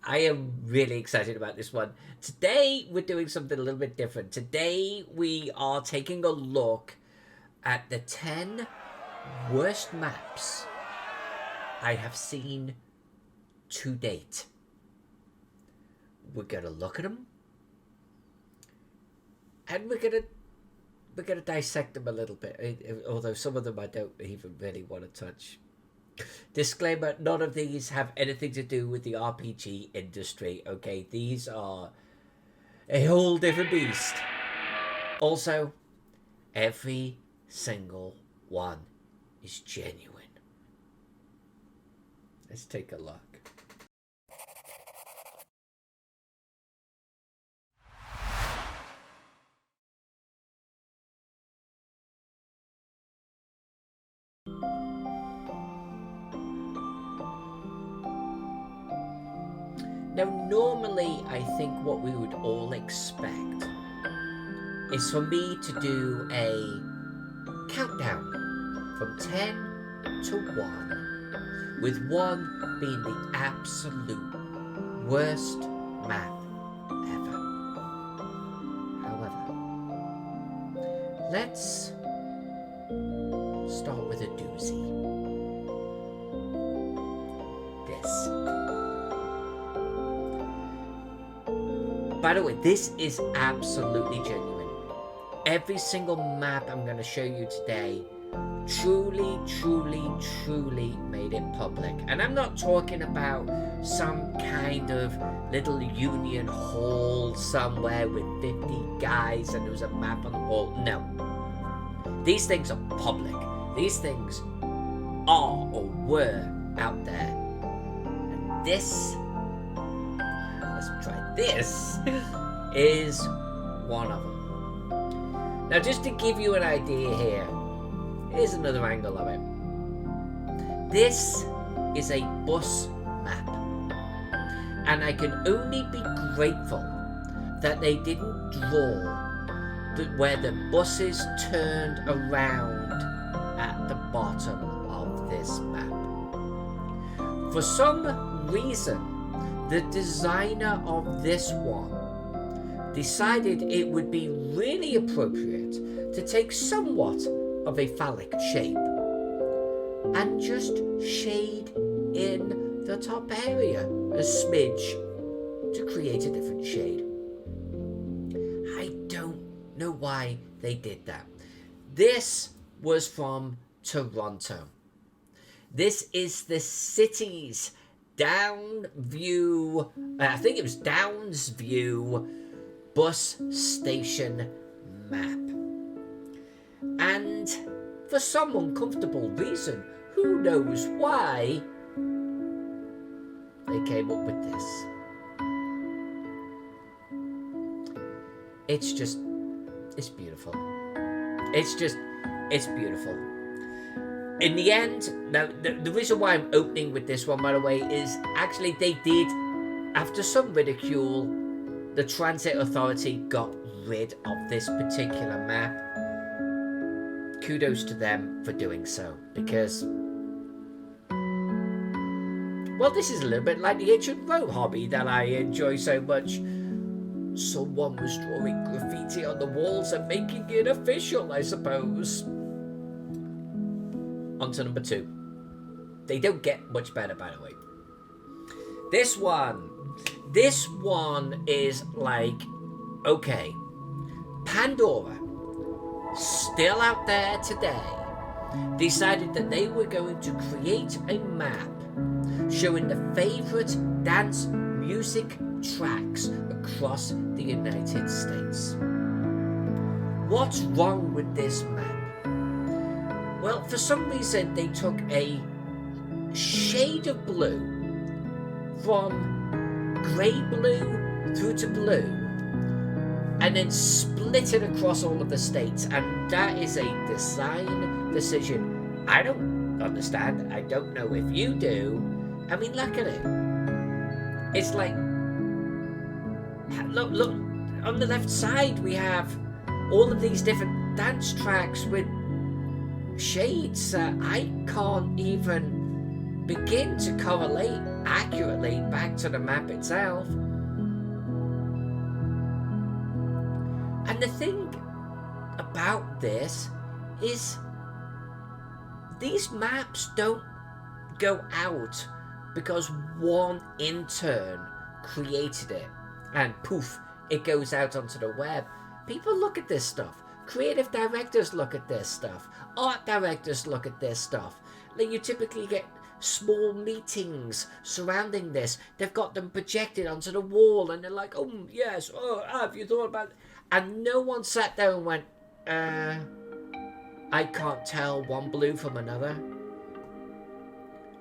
I am really excited about this one. Today, we're doing something a little bit different. Today, we are taking a look at the 10 worst maps I have seen to date. We're going to look at them, and we're gonna dissect them a little bit, although some of them I don't even really want to touch. Disclaimer, none of these have anything to do with the RPG industry, okay? These are a whole different beast. Also, every single one is genuine. Let's take a look. Now, normally, I think what we would all expect is for me to do a countdown from 10 to 1, with 1 being the absolute worst map ever. However, let's start with a doozy. This. By the way, this is absolutely genuine. Every single map I'm going to show you today truly made it public. And I'm not talking about some kind of little union hall somewhere with 50 guys and there was a map on the wall. No. These things are public. These things are or were out there. And this... let's try this, is one of them. Now, just to give you an idea here, here's another angle of it. This is a bus map, and I can only be grateful that they didn't draw where the buses turned around at the bottom of this map. For some reason, the designer of this one decided it would be really appropriate to take somewhat of a phallic shape and just shade in the top area a smidge to create a different shade. I don't know why they did that. This was from Toronto. This is the city's down view, I think it was Downs View bus station map. And for some uncomfortable reason, who knows why, they came up with this. It's beautiful. It's beautiful. In the end, now the reason why I'm opening with this one, by the way, is actually they did, after some ridicule, the transit authority got rid of this particular map. Kudos to them for doing so, because, well, this is a little bit like the ancient road hobby that I enjoy so much. Someone was drawing graffiti on the walls and making it official, I suppose. On to number 2. They don't get much better, by the way. This one is like, okay, Pandora, still out there today, decided that they were going to create a map showing the favourite dance music tracks across the United States. What's wrong with this map? Well, for some reason, they took a shade of blue from grey blue through to blue and then split it across all of the states. And that is a design decision I don't understand. I don't know if you do. I mean, look at it. It's like, look, on the left side, we have all of these different dance tracks with shades. I can't even begin to correlate accurately back to the map itself. And the thing about this is these maps don't go out because one intern created it and poof, it goes out onto the web. People look at this stuff. Creative directors look at this stuff. Art directors look at this stuff. Like, you typically get small meetings surrounding this. They've got them projected onto the wall and they're like, oh yes, oh, have you thought about it? And no one sat there and went, I can't tell one blue from another.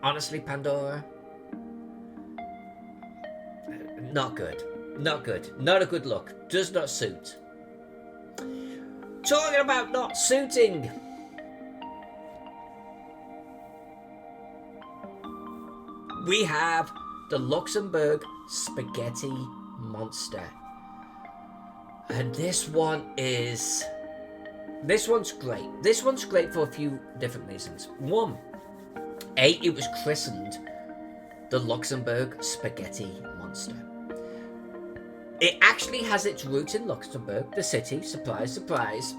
Honestly, Pandora, not good. Not good. Not a good look. Does not suit. Talking about not suiting. We have the Luxembourg Spaghetti Monster. And this one's great. This one's great for a few different reasons. One, it was christened the Luxembourg Spaghetti Monster. It actually has its roots in Luxembourg, the city, surprise, surprise,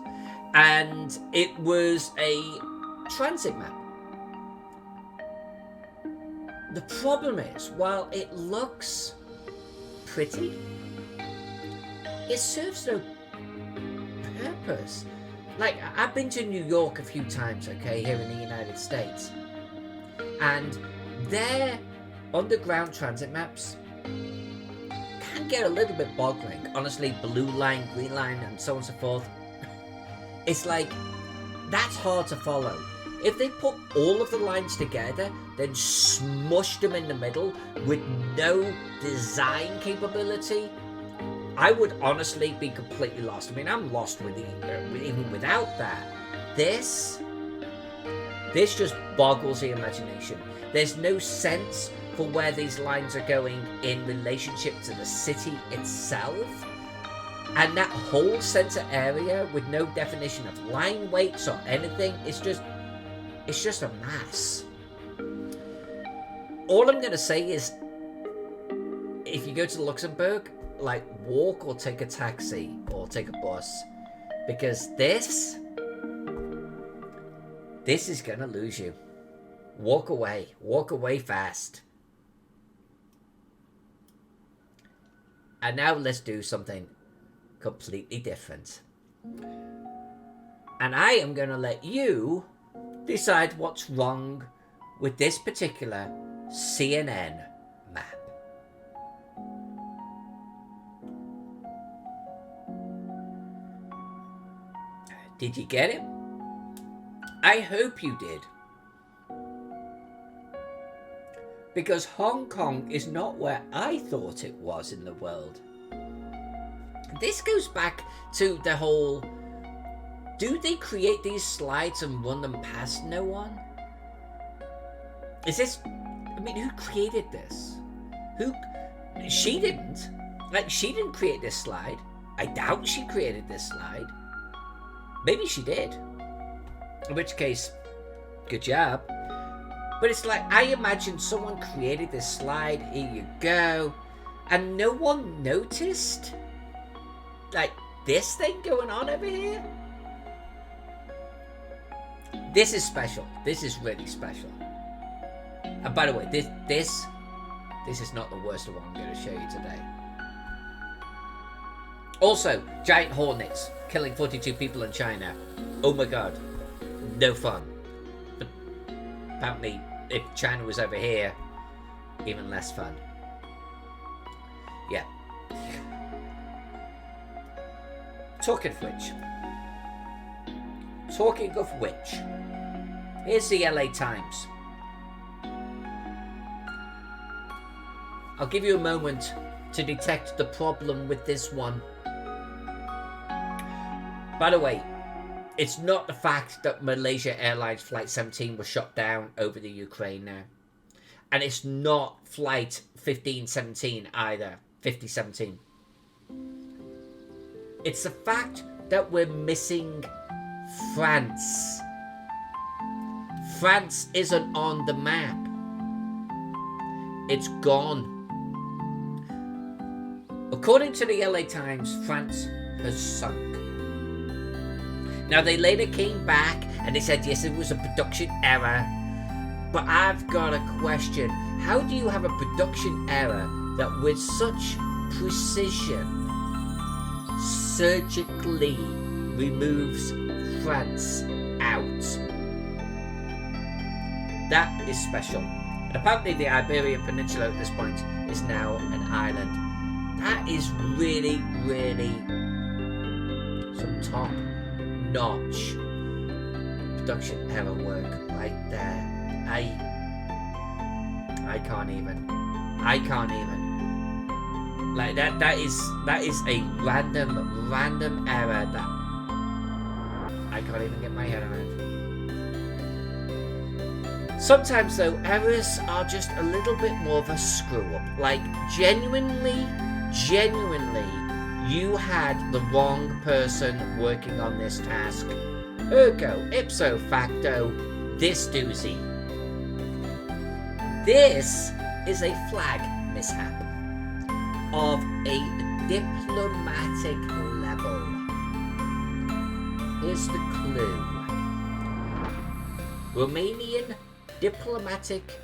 and it was a transit map. The problem is, while it looks pretty, it serves no purpose. Like, I've been to New York a few times, okay, here in the United States, and their underground transit maps can get a little bit boggling. Honestly, blue line, green line, and so on and so forth. It's like, that's hard to follow. If they put all of the lines together, then smushed them in the middle with no design capability, I would honestly be completely lost. I mean, I'm lost with even without that. This just boggles the imagination. There's no sense for where these lines are going in relationship to the city itself. And that whole center area with no definition of line weights or anything, it's just a mess. All I'm going to say is, if you go to Luxembourg, like, walk or take a taxi or take a bus, because this is going to lose you. Walk away fast. And now let's do something completely different. And I am going to let you decide what's wrong with this particular CNN map. Did you get it? I hope you did. Because Hong Kong is not where I thought it was in the world. This goes back to the whole, do they create these slides and run them past no one? Is this, I mean, who created this? She didn't. Like, she didn't create this slide. I doubt she created this slide. Maybe she did. In which case, good job. But it's like, I imagine someone created this slide, here you go, and no one noticed, like, this thing going on over here? This is special. This is really special. And by the way, this is not the worst of what I'm going to show you today. Also, giant hornets killing 42 people in China. Oh my god. No fun. But apparently, if China was over here, even less fun. Yeah. Talking of which, here's the LA Times. I'll give you a moment to detect the problem with this one. By the way, it's not the fact that Malaysia Airlines Flight 17 was shot down over the Ukraine now. And it's not Flight 1517 either, 5017. It's the fact that we're missing France. France isn't on the map. It's gone. According to the LA Times, France has sunk. Now, they later came back and they said, yes, it was a production error. But I've got a question. How do you have a production error that with such precision surgically removes France out? That is special. And apparently the Iberian Peninsula at this point is now an island. That is really, really some top-notch production error work right there. I can't even. Like that is a random error that I can't even get my head around. Sometimes though, errors are just a little bit more of a screw up. Like genuinely, you had the wrong person working on this task. Ergo, ipso facto, this doozy. This is a flag mishap of a diplomatic level. Here's the clue. Romanian diplomatic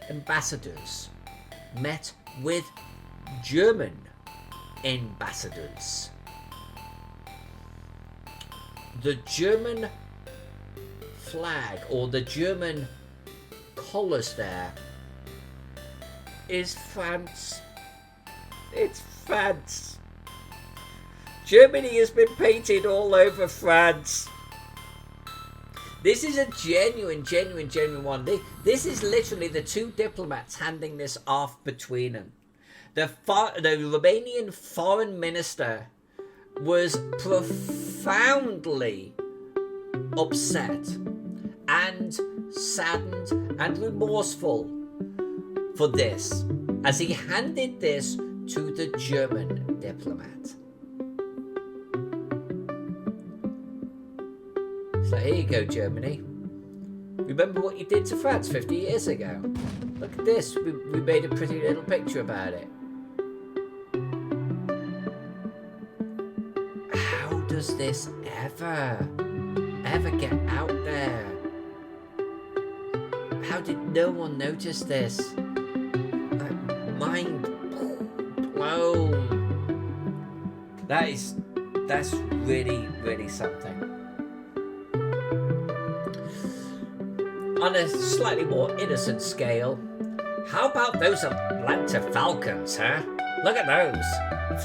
ambassadors met with German ambassadors. The German flag, or the German colours there, is France. It's France. Germany has been painted all over France. This is a genuine one. This is literally the two diplomats handing this off between them. The Romanian foreign minister was profoundly upset and saddened and remorseful for this, as he handed this to the German diplomat. So here you go, Germany. Remember what you did to France 50 years ago? Look at this. We made a pretty little picture about it. How does this ever get out there? How did no one notice this? Mind blown. That's really something. On a slightly more innocent scale, how about those Atlanta Falcons, huh? Look at those.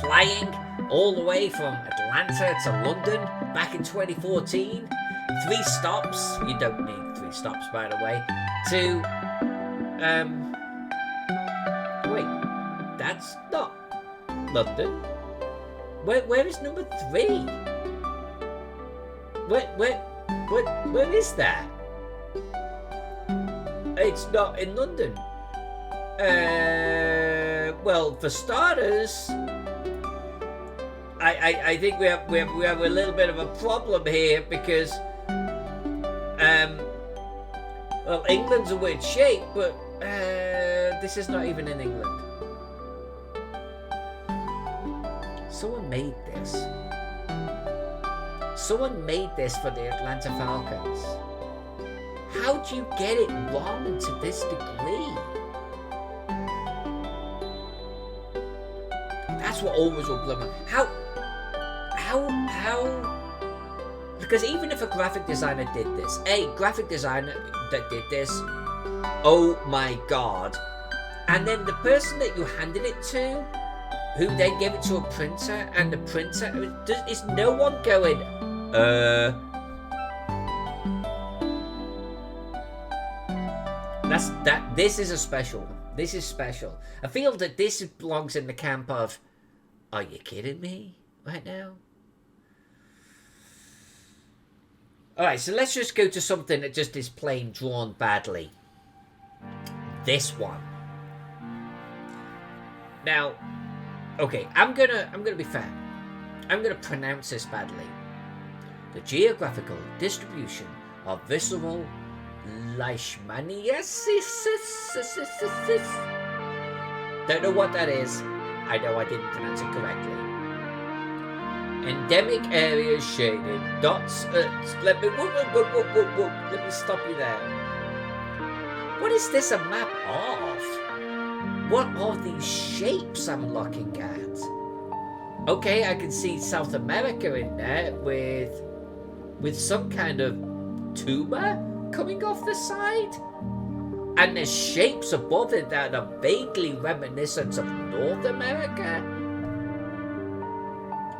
Flying all the way from Atlanta to London back in 2014. 3 stops. You don't need 3 stops, by the way. To, wait, that's not London. Where is number 3? Where is that? It's not in London. Well, for starters, I think we have a little bit of a problem here because, well, England's in weird shape, but this is not even in England. Someone made this. Someone made this for the Atlanta Falcons. How do you get it wrong to this degree? That's what always will blow my... How? Because even if a graphic designer did this, graphic designer that did this, oh my god. And then the person that you handed it to, who then gave it to a printer, and the printer, is no one going, This is a special one. This is special. I feel that this belongs in the camp of, are you kidding me right now? Alright, so let's just go to something that just is plain drawn badly. This one. Now, okay, I'm gonna be fair. I'm gonna pronounce this badly. The geographical distribution of visceral Lyshmaniasis Don't know what that is. I know I didn't pronounce it correctly. Endemic areas shaded. Dots. Let me stop you there. What is this a map of? What are these shapes I'm looking at? Okay, I can see South America in there with some kind of tuba coming off the side. And there's shapes above it that are vaguely reminiscent of North America.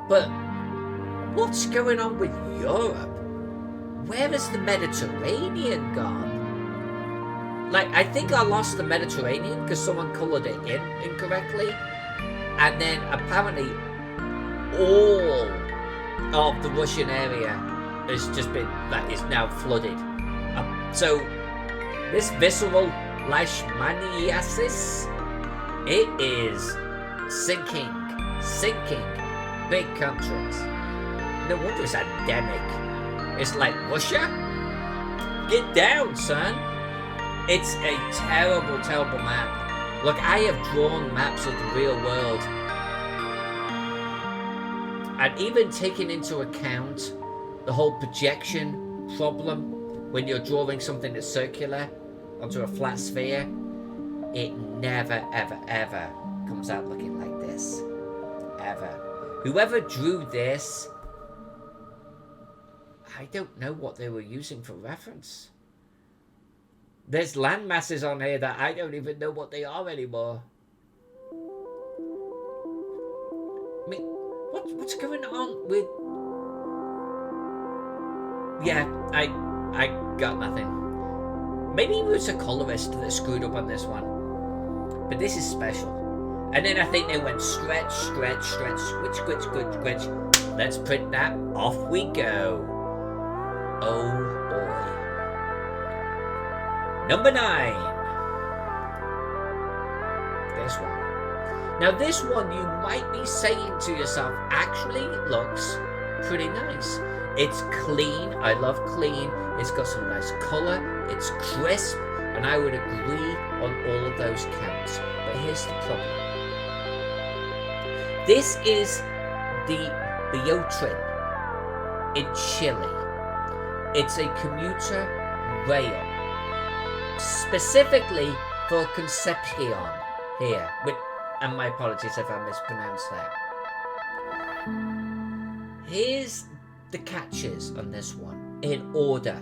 But what's going on with Europe? Where has the Mediterranean gone? Like, I think I lost the Mediterranean because someone coloured it in incorrectly. And then apparently all of the Russian area has just been, is now flooded. So this Visceral Lyshmaniasis, it is sinking big countries. No wonder it's endemic. It's like, Russia? Get down, son. It's a terrible, terrible map. Look, I have drawn maps of the real world. And even taking into account the whole projection problem when you're drawing something that's circular onto a flat sphere, it never, ever, ever comes out looking like this. Ever. Whoever drew this, I don't know what they were using for reference. There's land masses on here that I don't even know what they are anymore. I mean, what's going on with... Yeah, I got nothing. Maybe it was a colorist that screwed up on this one. But this is special. And then I think they went stretch, squitch. Let's print that. Off we go. Oh boy. Number 9. This one. Now this one you might be saying to yourself, actually looks pretty nice. It's clean. I love clean. It's got some nice colour. It's crisp. And I would agree on all of those counts. But here's the problem. This is the Biotrip in Chile. It's a commuter rail. Specifically for Concepcion here. And my apologies if I mispronounced that. Here's the catches on this one in order.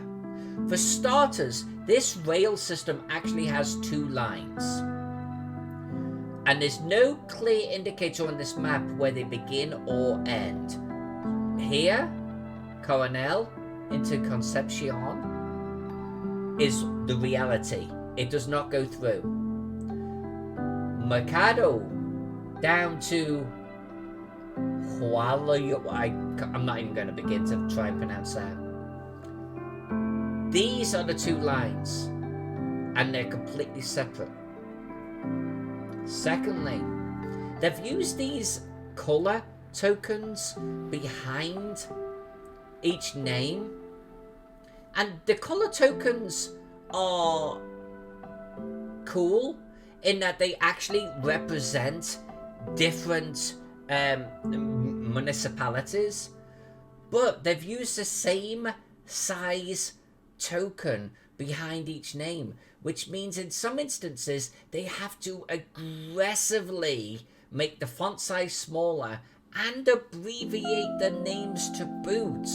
For starters, this rail system actually has 2 lines. And there's no clear indicator on this map where they begin or end. Here, Coronel into Concepcion is the reality. It does not go through. Mercado down to I'm not even going to begin to try and pronounce that. These are the 2 lines, and they're completely separate. Secondly, they've used these color tokens behind each name, and the color tokens are cool in that they actually represent different municipalities, but they've used the same size token behind each name, which means in some instances they have to aggressively make the font size smaller and abbreviate the names to boot.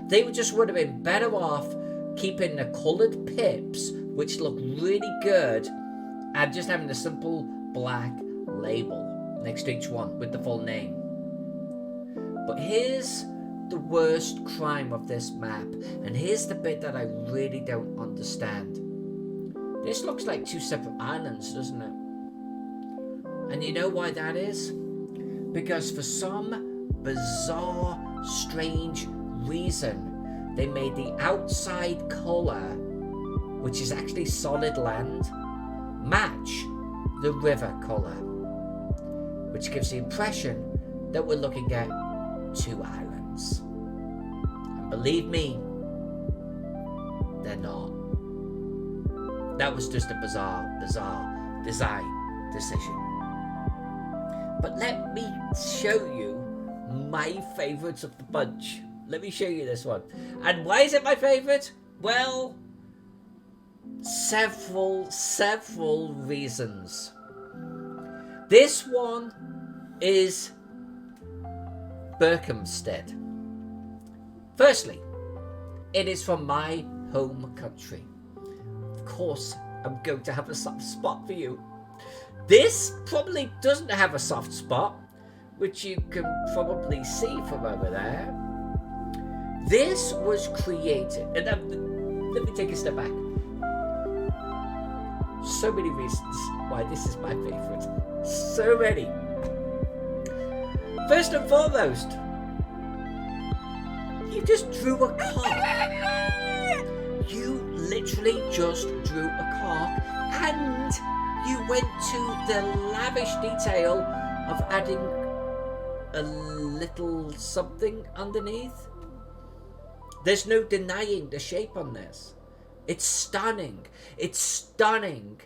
They just would have been better off keeping the coloured pips, which look really good, and just having a simple black label next to each one with the full name. But here's the worst crime of this map, and here's the bit that I really don't understand. This looks like 2 separate islands, doesn't it? And you know why that is? Because for some bizarre, strange reason, they made the outside colour, which is actually solid land, match the river colour, which gives the impression that we're looking at 2 islands. And believe me, they're not. That was just a bizarre design decision. But let me show you my favourites of the bunch. Let me show you this one. And why is it my favourite? Well, several reasons. This one is Birkhamsted. Firstly, it is from my home country. Of course, I'm going to have a soft spot for you. This probably doesn't have a soft spot, which you can probably see from over there. This was created, and let me take a step back. So many reasons why this is my favourite. So many. First and foremost, you just drew a car. You literally just drew a car, and you went to the lavish detail of adding a little something underneath. There's no denying the shape on this. It's stunning. It's stunning,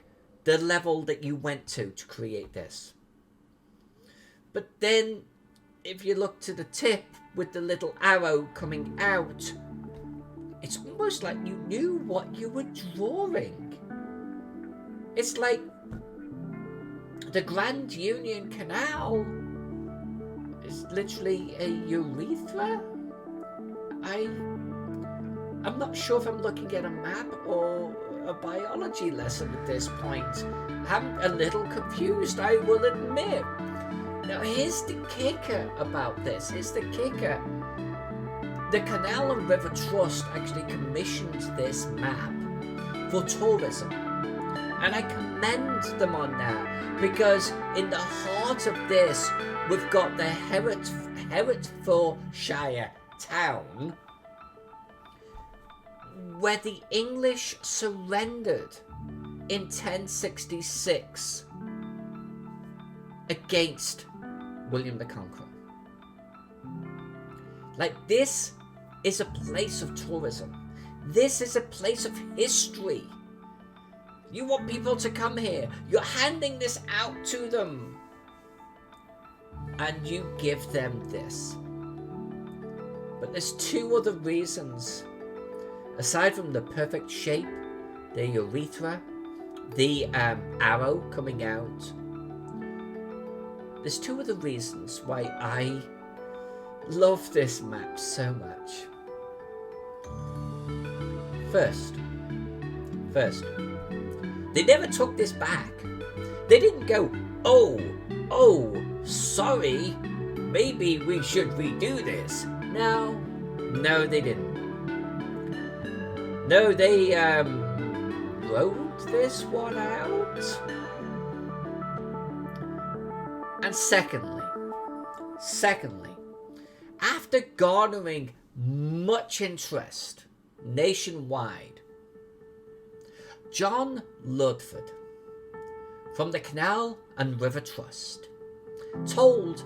the level that you went to create this. But then, if you look to the tip with the little arrow coming out, it's almost like you knew what you were drawing. It's like the Grand Union Canal is literally a urethra. I'm not sure if I'm looking at a map or a biology lesson at this point. I'm a little confused, I will admit. Now here's the kicker about this. Here's the kicker. The Canal and River Trust actually commissioned this map for tourism. And I commend them on that, because in the heart of this, we've got the Hertfordshire town, where the English surrendered in 1066 against William the Conqueror. Like, this is a place of tourism. This is a place of history. You want people to come here. You're handing this out to them. And you give them this. But there's two other reasons. Aside from the perfect shape, the urethra, the arrow coming out, there's two other reasons why I love this map so much. First, they never took this back. They didn't go, oh, sorry, maybe we should redo this. No, they didn't. No, they wrote this one out. And secondly, after garnering much interest nationwide, John Ludford from the Canal and River Trust told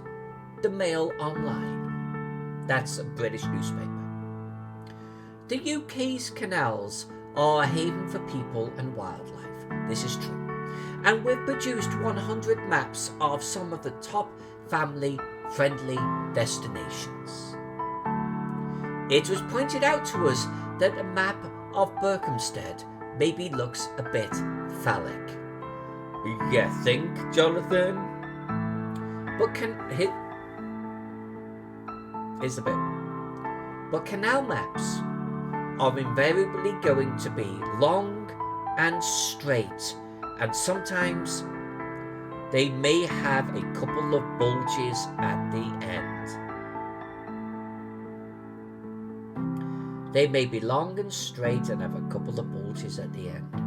the Mail Online, that's a British newspaper, the UK's canals are a haven for people and wildlife. This is true. And we've produced 100 maps of some of the top family-friendly destinations. It was pointed out to us that a map of Birkhamsted maybe looks a bit phallic. You think, Jonathan? But here's the bit. But canal maps are invariably going to be long and straight, and sometimes they may have a couple of bulges at the end. They may be long and straight and have a couple of bulges at the end.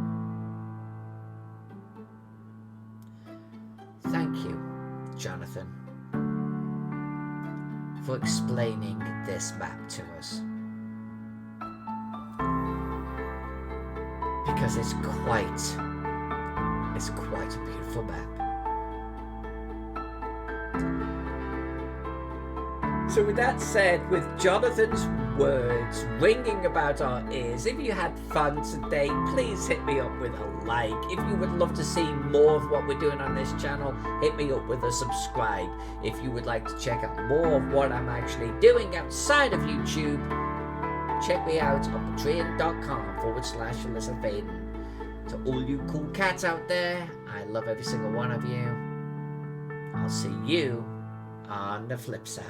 Thank you, Jonathan, for explaining this map to us. Because it's quite a beautiful map. So with that said, with Jonathan's words ringing about our ears. If you had fun today, please hit me up with a like. If you would love to see more of what we're doing on this channel, hit me up with a subscribe. If you would like to check out more of what I'm actually doing outside of YouTube, check me out on patreon.com/Alyssa Faden. To all you cool cats out there, I love every single one of you. I'll see you on the flip side.